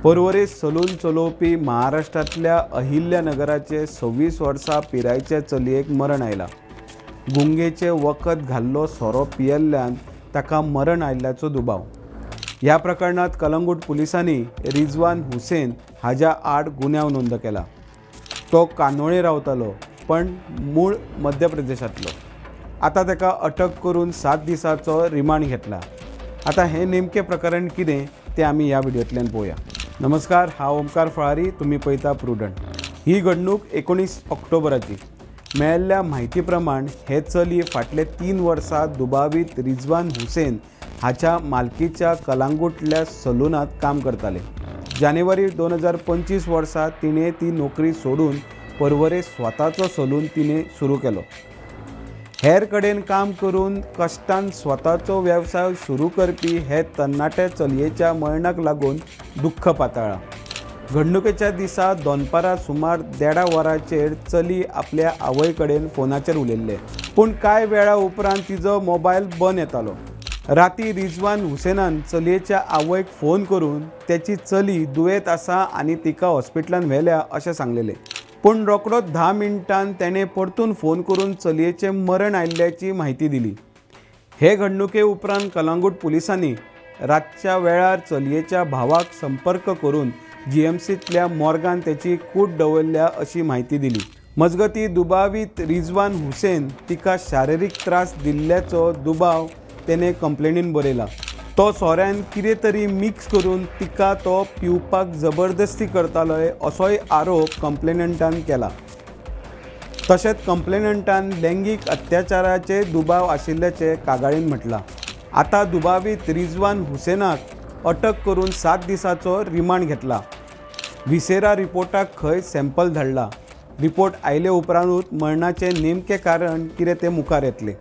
Porvorim salon चलोवपी महाराष्ट्रातल्या अहिल्यानगराचे 26 वर्सां पिरायेचे चलयेक मरण आयला। गुंगेचे वखद घाल्लो सोरो पियेल्ल्यान ताका मरण आयिल्ल्याचो दुबाव। ह्या प्रकरणात कलंगूट पुलिसांनी रिजवान हुसेन हाच्या आड गुन्यांव नोंद केला। तो कानोळे रावतालो पण मूळ मध्य प्रदेशातलो। आता ताका अटक करून 7 दिसांचो रिमांड घेतला। आता हे नेमके प्रकरण कितें ते आमी ह्या व्हिडिओंतल्यान पळोवया। नमस्कार, हांव ओमकार फळारी, तुम्ही पळयता प्रुडंट। ही घडणूक 19 ऑक्टोबराची। मेळिल्ल्या म्हायती प्रमाण हे चली फाटले 3 वर्सां दुबावीत रिजवान हुसेन हाच्या मालकीच्या कलंगूटल्या सलूनात काम करताले। जानेवारी 2025 वर्सा तिणे ती नोकरी सोडून पर्वरे स्वताचो सलून तिणे सुरू केलो। हेर कडेन काम करून कश्टान स्वताचो वेवसाय सुरू करपी हे तरणाटे चलयेच्या मरणाक लागून दुख्ख पातळ्ळा। घडणुकेच्या दिसा दनपारां सुमार 1.5 वरांचेर चली आपल्या आवय कडेन फोनाचेर उलयल्ले, पूण कांय वेळा उपरांत तिजो मोबायल बंद येतालो। राती रिजवान हुसेनान चलयेच्या आवयक फोन करून त्याची चली दुयेत आसा आनी तिका हॉस्पिटलांत व्हेल्या अशें सांगलेलें, पूण रोखडोच 10 मिनटांन तेणें परतून फोन करून चलयेचें मरण आयिल्ल्याची म्हायती दिली। हे घडणुके उपरांत कलंगूट पुलिसांनी रातच्या वेळार चलयेच्या भावाक संपर्क करून जीएमसींतल्या मॉर्गान त्याची कूड दवरल्या अशी म्हायती दिली। मजगतीं दुबावीत रिजवान हुसेन तिका शारिरीक त्रास दिल्ल्याचो दुबाव तेणे कंप्लेनीन बरयला। तो सोऱ्यान कितें तरी मिक्स करून तिका तो पिवपाक जबरदस्ती करतालोय असोय आरोप कंप्लेनंटान केला। तशेंच कंप्लेनंटान लैंगीक अत्याचाराचे दुबाव आशिल्ल्याचे कागाळीन म्हटलां। आता दुबावीत रिजवान हुसेनाक अटक करून 7 दिसांचो रिमांड घेतला। विसेरा रिपोर्टाक खंय सॅम्पल धाडला। रिपोर्ट आयले उपरांतूच मरणाचें नेमकें कारण कितें तें मुखार येतलें।